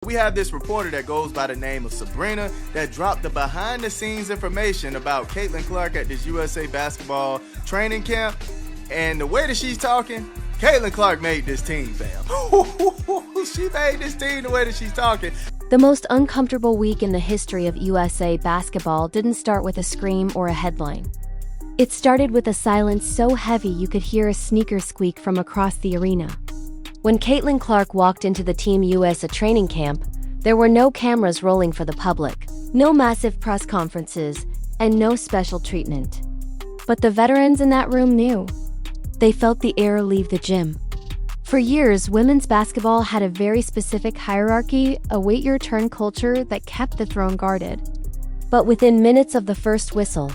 We have this reporter that goes by the name of Sabrina that dropped the behind-the-scenes information about Caitlin Clark at this USA basketball training camp. And the way that she's talking, Caitlin Clark made this team, fam. She made this team the way that she's talking. The most uncomfortable week in the history of USA basketball didn't start with a scream or a headline. It started with a silence so heavy you could hear a sneaker squeak from across the arena. When Caitlin Clark walked into the Team USA training camp, there were no cameras rolling for the public, no massive press conferences, and no special treatment. But the veterans in that room knew. They felt the air leave the gym. For years, women's basketball had a very specific hierarchy, a wait-your-turn culture that kept the throne guarded. But within minutes of the first whistle,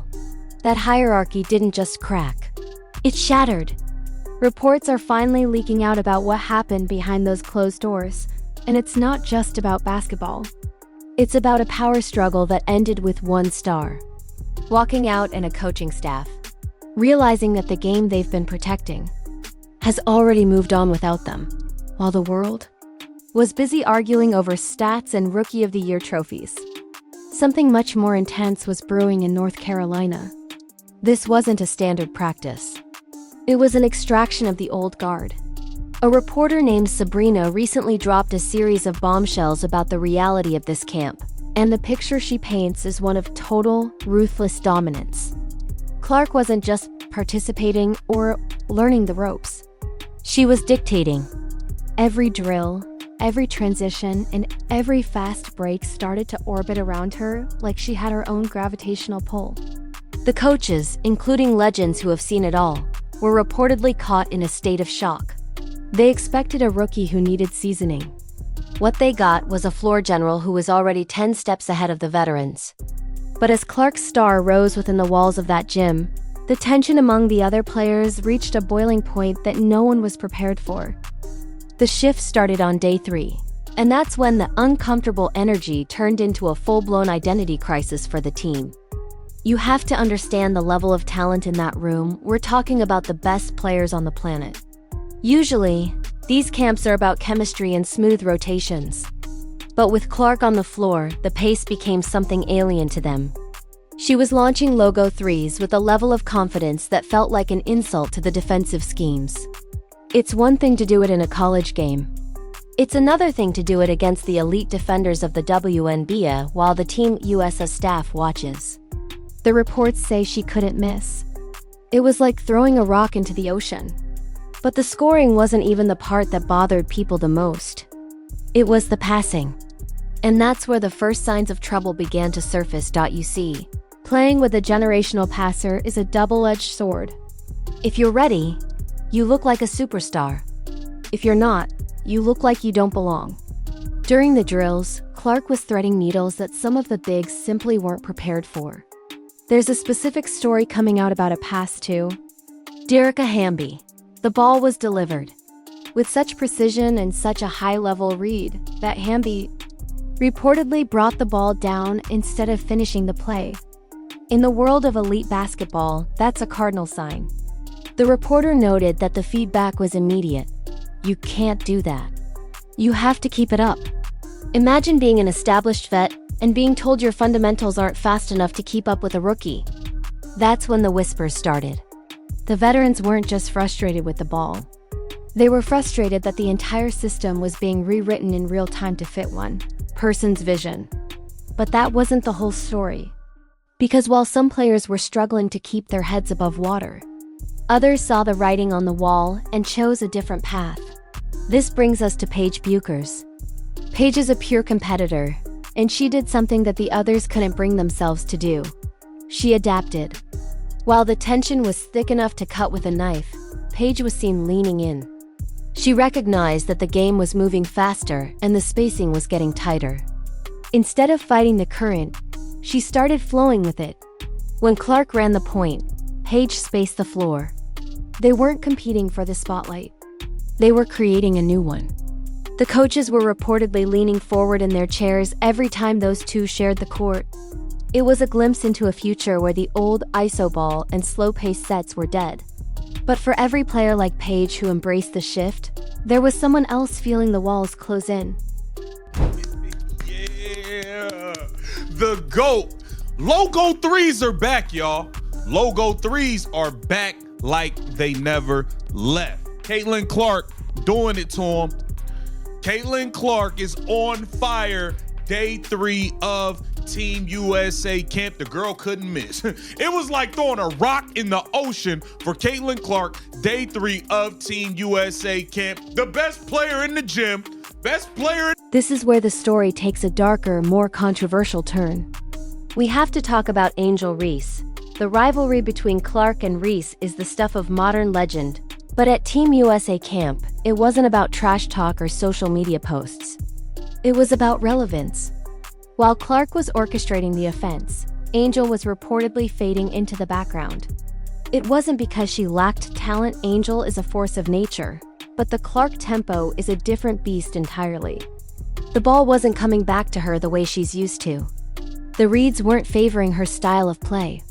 that hierarchy didn't just crack. It shattered. Reports are finally leaking out about what happened behind those closed doors, and it's not just about basketball. It's about a power struggle that ended with one star walking out and a coaching staff realizing that the game they've been protecting has already moved on without them, while the world was busy arguing over stats and Rookie of the Year trophies. Something much more intense was brewing in North Carolina. This wasn't a standard practice. It was an extraction of the old guard. A reporter named Sabrina recently dropped a series of bombshells about the reality of this camp, and the picture she paints is one of total, ruthless dominance. Clark wasn't just participating or learning the ropes. She was dictating. Every drill, every transition, and every fast break started to orbit around her like she had her own gravitational pull. The coaches, including legends who have seen it all, were reportedly caught in a state of shock. They expected a rookie who needed seasoning. What they got was a floor general who was already 10 steps ahead of the veterans. But as Clark's star rose within the walls of that gym, the tension among the other players reached a boiling point that no one was prepared for. The shift started on day 3, and that's when the uncomfortable energy turned into a full-blown identity crisis for the team. You have to understand the level of talent in that room. We're talking about the best players on the planet. Usually, these camps are about chemistry and smooth rotations. But with Clark on the floor, the pace became something alien to them. She was launching logo threes with a level of confidence that felt like an insult to the defensive schemes. It's one thing to do it in a college game. It's another thing to do it against the elite defenders of the WNBA while the Team USA staff watches. The reports say she couldn't miss. It was like throwing a rock into the ocean. But the scoring wasn't even the part that bothered people the most. It was the passing. And that's where the first signs of trouble began to surface. You see, playing with a generational passer is a double-edged sword. If you're ready, you look like a superstar. If you're not, you look like you don't belong. During the drills, Clark was threading needles that some of the bigs simply weren't prepared for. There's a specific story coming out about a pass to Derica Hamby. The ball was delivered with such precision and such a high-level read that Hamby reportedly brought the ball down instead of finishing the play. In the world of elite basketball, that's a cardinal sign. The reporter noted that the feedback was immediate. You can't do that. You have to keep it up. Imagine being an established vet and being told your fundamentals aren't fast enough to keep up with a rookie. That's when the whispers started. The veterans weren't just frustrated with the ball. They were frustrated that the entire system was being rewritten in real time to fit one person's vision. But that wasn't the whole story. Because while some players were struggling to keep their heads above water, others saw the writing on the wall and chose a different path. This brings us to Paige Bueckers. Paige is a pure competitor, and she did something that the others couldn't bring themselves to do. She adapted. While the tension was thick enough to cut with a knife, Paige was seen leaning in. She recognized that the game was moving faster and the spacing was getting tighter. Instead of fighting the current, she started flowing with it. When Clark ran the point, Paige spaced the floor. They weren't competing for the spotlight. They were creating a new one. The coaches were reportedly leaning forward in their chairs every time those two shared the court. It was a glimpse into a future where the old iso ball and slow-paced sets were dead. But for every player like Paige who embraced the shift, there was someone else feeling the walls close in. the GOAT. Logo threes are back, y'all. Logo threes are back like they never left. Caitlin Clark doing it to him. Caitlin Clark is on fire. Day 3 of Team USA camp. The girl couldn't miss. It was like throwing a rock in the ocean for Caitlin Clark. Day 3 of Team USA camp. The best player in the gym. Best player. This is where the story takes a darker, more controversial turn. We have to talk about Angel Reese. The rivalry between Clark and Reese is the stuff of modern legend. But at Team USA camp, it wasn't about trash talk or social media posts. It was about relevance. While Clark was orchestrating the offense, Angel was reportedly fading into the background. It wasn't because she lacked talent. Angel is a force of nature, but the Clark tempo is a different beast entirely. The ball wasn't coming back to her the way she's used to. The reads weren't favoring her style of play.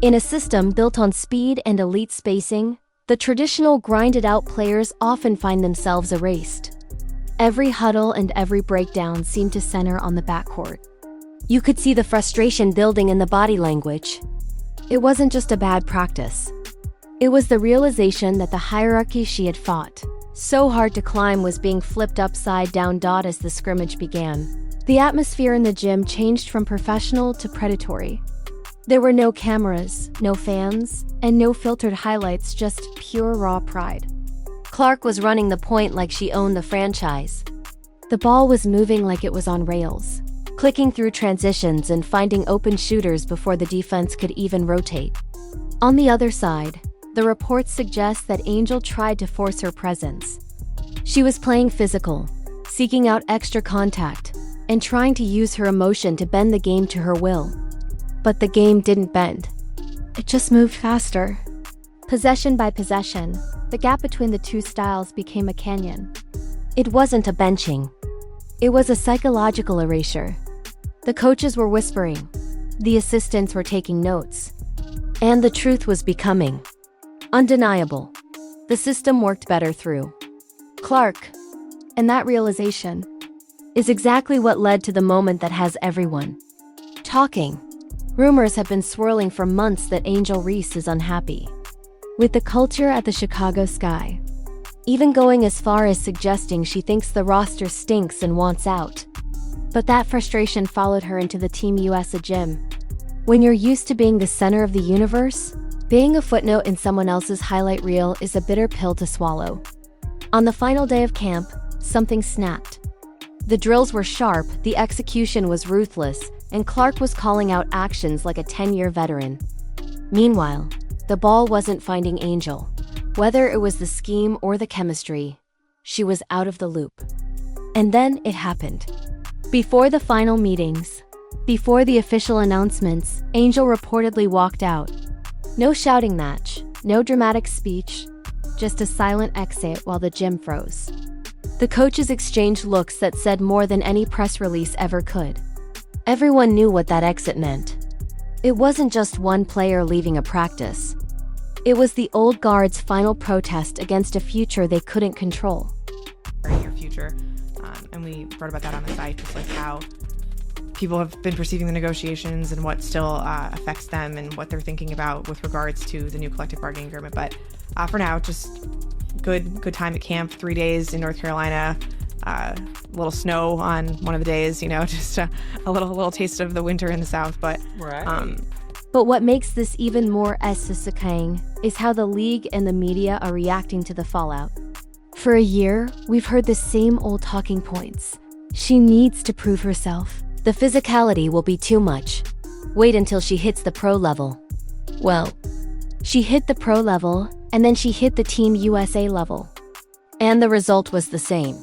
In a system built on speed and elite spacing, the traditional grinded-out players often find themselves erased. Every huddle and every breakdown seemed to center on the backcourt. You could see the frustration building in the body language. It wasn't just a bad practice. It was the realization that the hierarchy she had fought so hard to climb was being flipped upside down. As the scrimmage began, the atmosphere in the gym changed from professional to predatory. There were no cameras, no fans, and no filtered highlights, just pure raw pride. Clark was running the point like she owned the franchise. The ball was moving like it was on rails, clicking through transitions and finding open shooters before the defense could even rotate. On the other side, the reports suggest that Angel tried to force her presence. She was playing physical, seeking out extra contact, and trying to use her emotion to bend the game to her will. But the game didn't bend. It just moved faster. Possession by possession, the gap between the two styles became a canyon. It wasn't a benching. It was a psychological erasure. The coaches were whispering. The assistants were taking notes. And the truth was becoming undeniable. The system worked better through Clark. And that realization is exactly what led to the moment that has everyone talking. Rumors have been swirling for months that Angel Reese is unhappy with the culture at the Chicago Sky, even going as far as suggesting she thinks the roster stinks and wants out. But that frustration followed her into the Team USA gym. When you're used to being the center of the universe, being a footnote in someone else's highlight reel is a bitter pill to swallow. On the final day of camp, something snapped. The drills were sharp, the execution was ruthless, and Clark was calling out actions like a 10-year veteran. Meanwhile, the ball wasn't finding Angel. Whether it was the scheme or the chemistry, she was out of the loop. And then it happened. Before the final meetings, before the official announcements, Angel reportedly walked out. No shouting match, no dramatic speech, just a silent exit while the gym froze. The coaches exchanged looks that said more than any press release ever could. Everyone knew what that exit meant. It wasn't just one player leaving a practice. It was the old guard's final protest against a future they couldn't control. Your future, and we wrote about that on the site, just like how people have been perceiving the negotiations and what still affects them and what they're thinking about with regards to the new collective bargaining agreement. But for now, just good time at camp. 3 days in North Carolina. A little snow on one of the days, just a little taste of the winter in the South. But right. But what makes this even more satisfying is how the league and the media are reacting to the fallout. For a year, we've heard the same old talking points. She needs to prove herself. The physicality will be too much. Wait until she hits the pro level. Well, she hit the pro level, and then she hit the Team USA level. And the result was the same.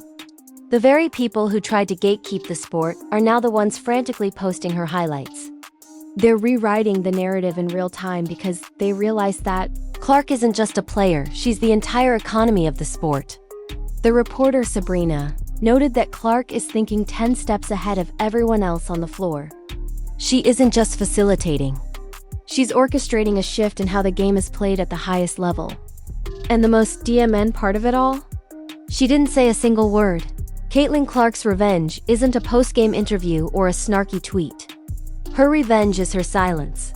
The very people who tried to gatekeep the sport are now the ones frantically posting her highlights. They're rewriting the narrative in real time because they realize that Clark isn't just a player, she's the entire economy of the sport. The reporter Sabrina noted that Clark is thinking 10 steps ahead of everyone else on the floor. She isn't just facilitating. She's orchestrating a shift in how the game is played at the highest level. And the most DMN part of it all? She didn't say a single word. Caitlin Clark's revenge isn't a post-game interview or a snarky tweet. Her revenge is her silence.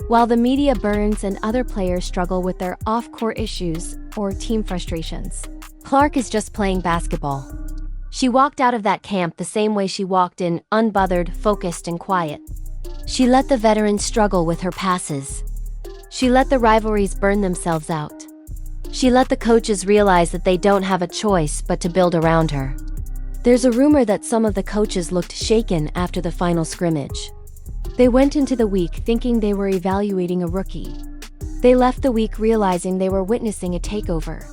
While the media burns and other players struggle with their off-court issues or team frustrations, Clark is just playing basketball. She walked out of that camp the same way she walked in, unbothered, focused, and quiet. She let the veterans struggle with her passes. She let the rivalries burn themselves out. She let the coaches realize that they don't have a choice but to build around her. There's a rumor that some of the coaches looked shaken after the final scrimmage. They went into the week thinking they were evaluating a rookie. They left the week realizing they were witnessing a takeover.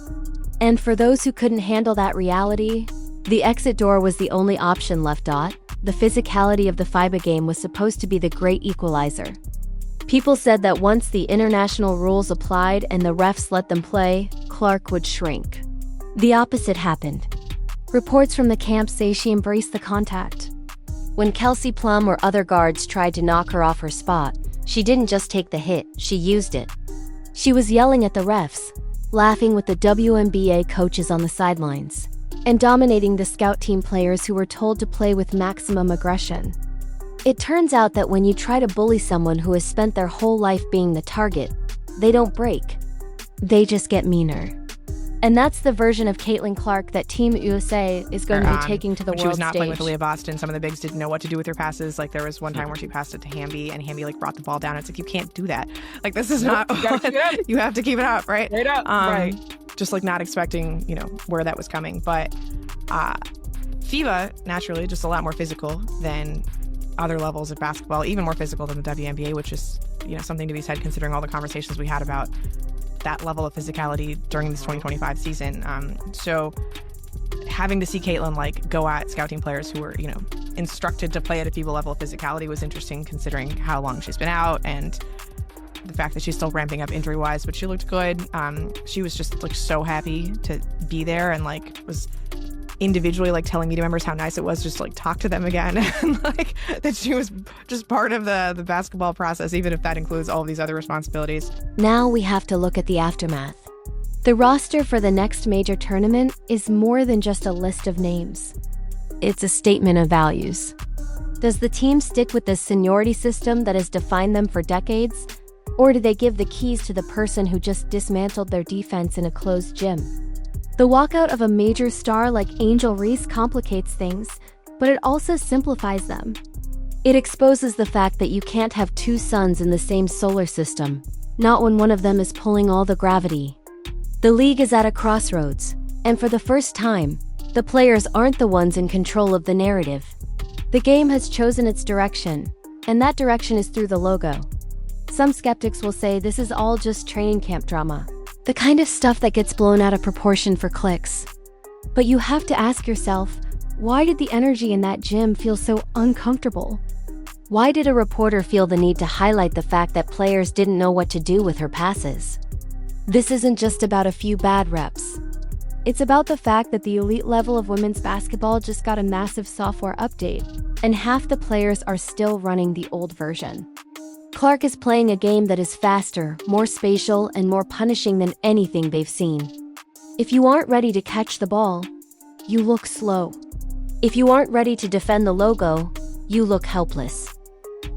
And for those who couldn't handle that reality, the exit door was the only option left. The physicality of the FIBA game was supposed to be the great equalizer. People said that once the international rules applied and the refs let them play, Clark would shrink. The opposite happened. Reports from the camp say she embraced the contact. When Kelsey Plum or other guards tried to knock her off her spot, she didn't just take the hit, she used it. She was yelling at the refs, laughing with the WNBA coaches on the sidelines, and dominating the scout team players who were told to play with maximum aggression. It turns out that when you try to bully someone who has spent their whole life being the target, they don't break. They just get meaner. And that's the version of Caitlin Clark that Team USA is going to be taking to the world stage. She was not playing with Aliyah Boston. Some of the bigs didn't know what to do with her passes. Like, there was one time where she passed it to Hamby, and Hamby, like, brought the ball down. It's like, you can't do that. Like, this is not... You have to keep it up, right? Straight up, right. Just, like, not expecting, where that was coming. But FIBA, naturally, just a lot more physical than other levels of basketball, even more physical than the WNBA, which is, something to be said considering all the conversations we had about that level of physicality during this 2025 season. So having to see Caitlin go at scouting players who were, instructed to play at a FIBA level of physicality was interesting considering how long she's been out and the fact that she's still ramping up injury-wise, but she looked good. She was just so happy to be there and was individually telling media members how nice it was just talk to them again and that she was just part of the basketball process, even if that includes all of these other responsibilities. Now we have to look at the aftermath. The roster for the next major tournament is more than just a list of names. It's a statement of values. Does the team stick with the seniority system that has defined them for decades? Or do they give the keys to the person who just dismantled their defense in a closed gym? The walkout of a major star like Angel Reese complicates things, but it also simplifies them. It exposes the fact that you can't have two suns in the same solar system, not when one of them is pulling all the gravity. The league is at a crossroads, and for the first time, the players aren't the ones in control of the narrative. The game has chosen its direction, and that direction is through the logo. Some skeptics will say this is all just training camp drama, the kind of stuff that gets blown out of proportion for clicks. But you have to ask yourself, why did the energy in that gym feel so uncomfortable? Why did a reporter feel the need to highlight the fact that players didn't know what to do with her passes? This isn't just about a few bad reps. It's about the fact that the elite level of women's basketball just got a massive software update, and half the players are still running the old version. Clark is playing a game that is faster, more spatial, and more punishing than anything they've seen. If you aren't ready to catch the ball, you look slow. If you aren't ready to defend the logo, you look helpless.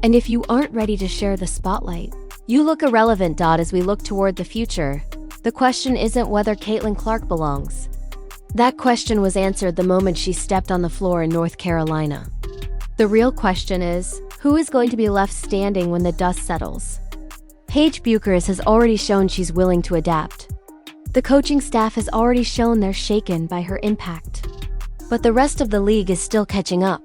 And if you aren't ready to share the spotlight, you look irrelevant. As we look toward the future, the question isn't whether Caitlin Clark belongs. That question was answered the moment she stepped on the floor in North Carolina. The real question is, who is going to be left standing when the dust settles? Paige Bueckers has already shown she's willing to adapt. The coaching staff has already shown they're shaken by her impact. But the rest of the league is still catching up.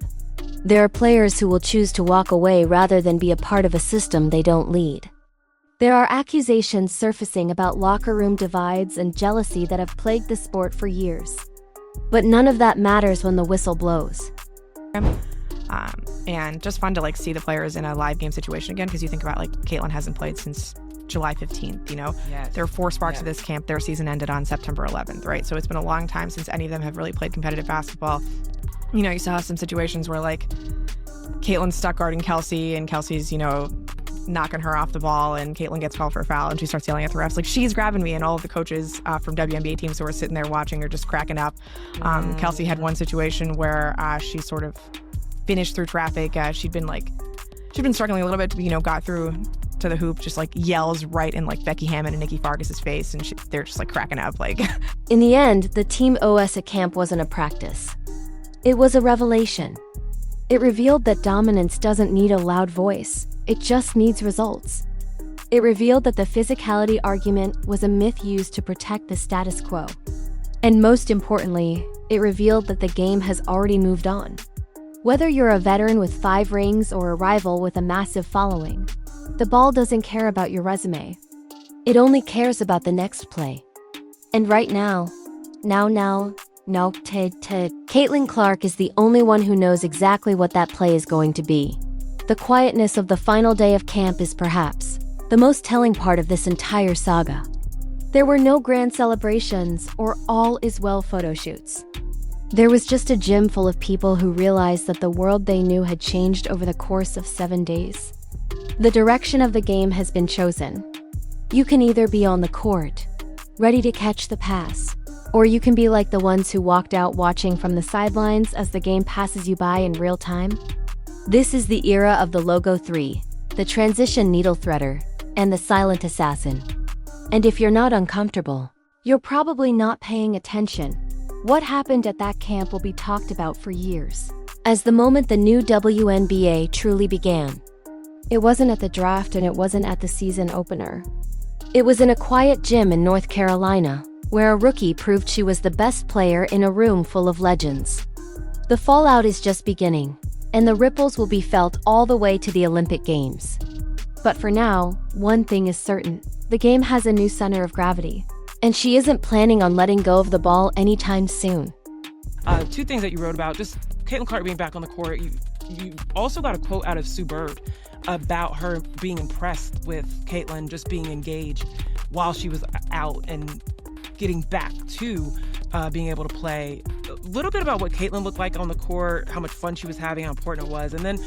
There are players who will choose to walk away rather than be a part of a system they don't lead. There are accusations surfacing about locker room divides and jealousy that have plagued the sport for years. But none of that matters when the whistle blows. And just fun to see the players in a live game situation again, because you think about Caitlin hasn't played since July 15th, Yes. There are 4 sparks of this camp. Their season ended on September 11th, right? So it's been a long time since any of them have really played competitive basketball. You saw some situations where Caitlin's stuck guarding Kelsey and Kelsey's, knocking her off the ball and Caitlin gets called for a foul and she starts yelling at the refs she's grabbing me, and all of the coaches from WNBA teams who are sitting there watching are just cracking up. Kelsey had one situation where she sort of finished through traffic. She'd been she'd been struggling a little bit, got through to the hoop, just like yells right in like Becky Hammon and Nikki Fargas's face, and they're just like cracking up. Like, in the end, the Team OS at camp wasn't a practice. It was a revelation. It revealed that dominance doesn't need a loud voice, it just needs results. It revealed that the physicality argument was a myth used to protect the status quo. And most importantly, it revealed that the game has already moved on. Whether you're a veteran with 5 rings or a rival with a massive following, the ball doesn't care about your resume. It only cares about the next play. And right now, Caitlin Clark is the only one who knows exactly what that play is going to be. The quietness of the final day of camp is perhaps the most telling part of this entire saga. There were no grand celebrations or all is well photo shoots. There was just a gym full of people who realized that the world they knew had changed over the course of 7 days. The direction of the game has been chosen. You can either be on the court, ready to catch the pass, or you can be like the ones who walked out watching from the sidelines as the game passes you by in real time. This is the era of the Logo 3, the transition needle threader, and the silent assassin. And if you're not uncomfortable, you're probably not paying attention. What happened at that camp will be talked about for years, as the moment the new WNBA truly began. It wasn't at the draft and it wasn't at the season opener. It was in a quiet gym in North Carolina, where a rookie proved she was the best player in a room full of legends. The fallout is just beginning, and the ripples will be felt all the way to the Olympic Games. But for now, one thing is certain. The game has a new center of gravity, and she isn't planning on letting go of the ball anytime soon. 2 things that you wrote about, just Caitlin Clark being back on the court. You also got a quote out of Sue Bird about her being impressed with Caitlin just being engaged while she was out and getting back to being able to play. A little bit about what Caitlin looked like on the court, how much fun she was having, how important it was. And then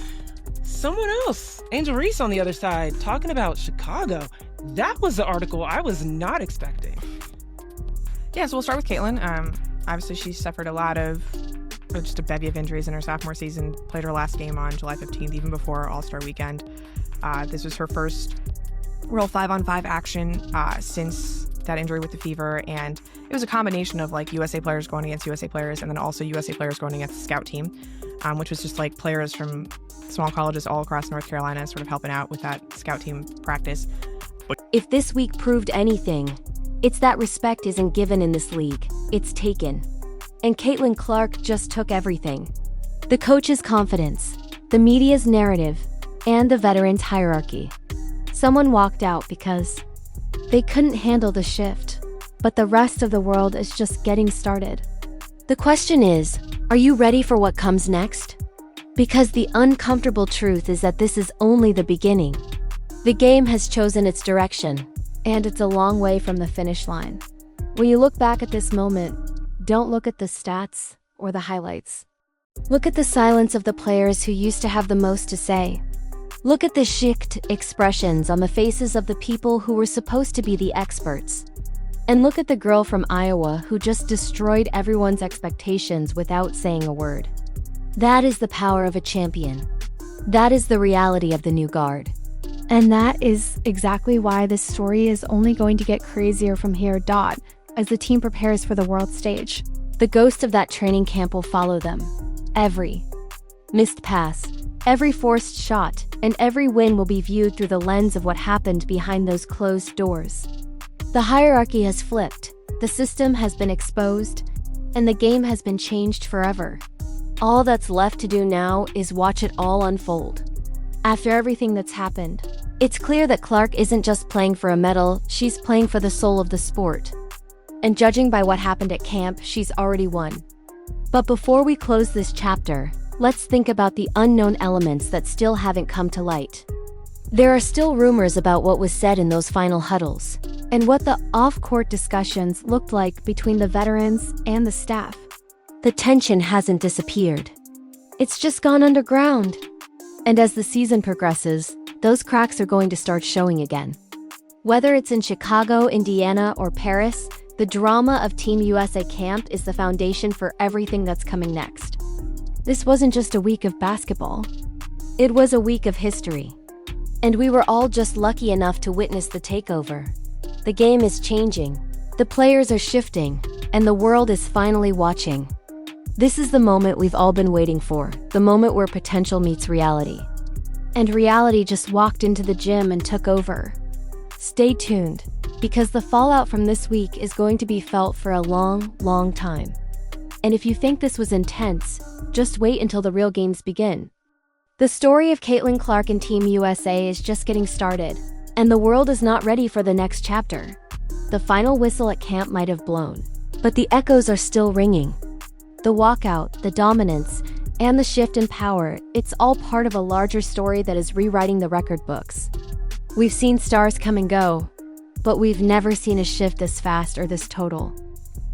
someone else, Angel Reese on the other side, talking about Chicago. That was the article I was not expecting. Yeah, so we'll start with Caitlin. Obviously, she suffered just a bevy of injuries in her sophomore season, played her last game on July 15th, even before All-Star Weekend. This was her first real 5-on-5 action since that injury with the fever, and it was a combination of like USA players going against USA players and then also USA players going against the scout team, which was just like players from small colleges all across North Carolina sort of helping out with that scout team practice. If this week proved anything, it's that respect isn't given in this league, it's taken. And Caitlin Clark just took everything. The coach's confidence, the media's narrative, and the veterans' hierarchy. Someone walked out because they couldn't handle the shift, but the rest of the world is just getting started. The question is, are you ready for what comes next? Because the uncomfortable truth is that this is only the beginning. The game has chosen its direction, and it's a long way from the finish line. When you look back at this moment, don't look at the stats or the highlights. Look at the silence of the players who used to have the most to say. Look at the shift expressions on the faces of the people who were supposed to be the experts. And look at the girl from Iowa who just destroyed everyone's expectations without saying a word. That is the power of a champion. That is the reality of the new guard. And that is exactly why this story is only going to get crazier from here, as the team prepares for the world stage. The ghost of that training camp will follow them. Every missed pass, every forced shot, and every win will be viewed through the lens of what happened behind those closed doors. The hierarchy has flipped, the system has been exposed, and the game has been changed forever. All that's left to do now is watch it all unfold. After everything that's happened, it's clear that Clark isn't just playing for a medal, she's playing for the soul of the sport. And judging by what happened at camp, she's already won. But before we close this chapter, let's think about the unknown elements that still haven't come to light. There are still rumors about what was said in those final huddles, and what the off-court discussions looked like between the veterans and the staff. The tension hasn't disappeared. It's just gone underground. And as the season progresses, those cracks are going to start showing again. Whether it's in Chicago, Indiana, or Paris, the drama of Team USA camp is the foundation for everything that's coming next. This wasn't just a week of basketball. It was a week of history. And we were all just lucky enough to witness the takeover. The game is changing, the players are shifting, and the world is finally watching. This is the moment we've all been waiting for, the moment where potential meets reality. And reality just walked into the gym and took over. Stay tuned, because the fallout from this week is going to be felt for a long, long time. And if you think this was intense, just wait until the real games begin. The story of Caitlin Clark and Team USA is just getting started, and the world is not ready for the next chapter. The final whistle at camp might have blown, but the echoes are still ringing. The walkout, the dominance, and the shift in power, it's all part of a larger story that is rewriting the record books. We've seen stars come and go, but we've never seen a shift this fast or this total.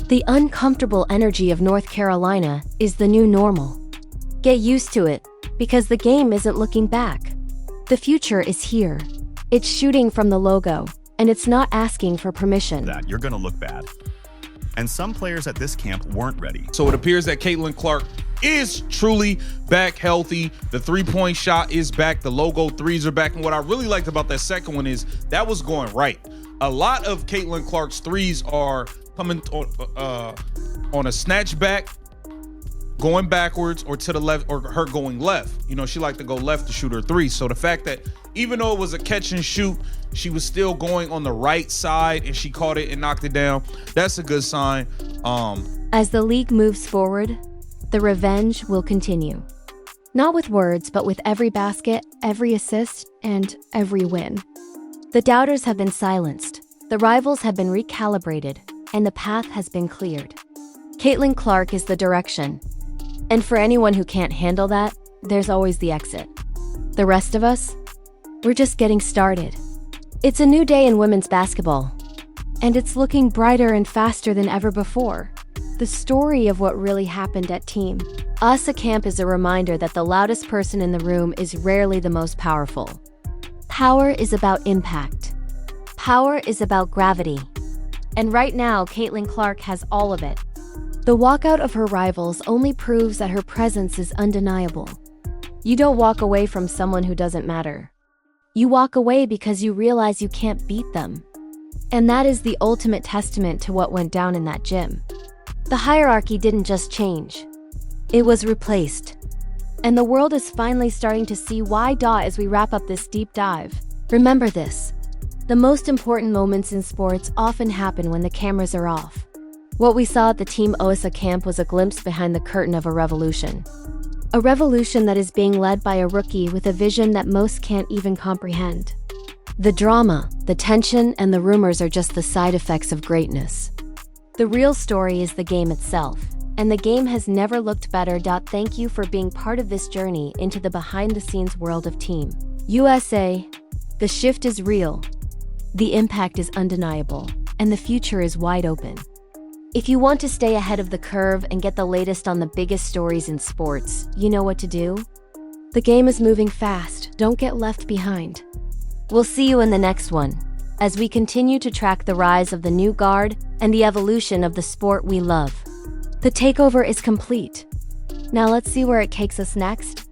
The uncomfortable energy of North Carolina is the new normal. Get used to it, because the game isn't looking back. The future is here. It's shooting from the logo, and it's not asking for permission. That you're going to look bad. And some players at this camp weren't ready. So it appears that Caitlin Clark is truly back healthy. The three-point shot is back. The logo threes are back. And what I really liked about that second one is that was going right. A lot of Caitlin Clark's threes are coming on a snatch back, going backwards, or to the left, or her going left. You know, she liked to go left to shoot her three. So the fact that even though it was a catch and shoot, she was still going on the right side and she caught it and knocked it down. That's a good sign. As the league moves forward, the revenge will continue. Not with words, but with every basket, every assist, and every win. The doubters have been silenced, the rivals have been recalibrated, and the path has been cleared. Caitlin Clark is the direction. And for anyone who can't handle that, there's always the exit. The rest of us, we're just getting started. It's a new day in women's basketball, and it's looking brighter and faster than ever before. The story of what really happened at Team USA camp is a reminder that the loudest person in the room is rarely the most powerful. Power is about impact. Power is about gravity. And right now, Caitlin Clark has all of it. The walkout of her rivals only proves that her presence is undeniable. You don't walk away from someone who doesn't matter. You walk away because you realize you can't beat them. And that is the ultimate testament to what went down in that gym. The hierarchy didn't just change. It was replaced. And the world is finally starting to see why as we wrap up this deep dive. Remember this. The most important moments in sports often happen when the cameras are off. What we saw at the Team USA camp was a glimpse behind the curtain of a revolution. A revolution that is being led by a rookie with a vision that most can't even comprehend. The drama, the tension, and the rumors are just the side effects of greatness. The real story is the game itself, and the game has never looked better. Thank you for being part of this journey into the behind-the-scenes world of Team USA. The shift is real, the impact is undeniable, and the future is wide open. If you want to stay ahead of the curve and get the latest on the biggest stories in sports, you know what to do? The game is moving fast. Don't get left behind. We'll see you in the next one, as we continue to track the rise of the new guard and the evolution of the sport we love. The takeover is complete. Now let's see where it takes us next.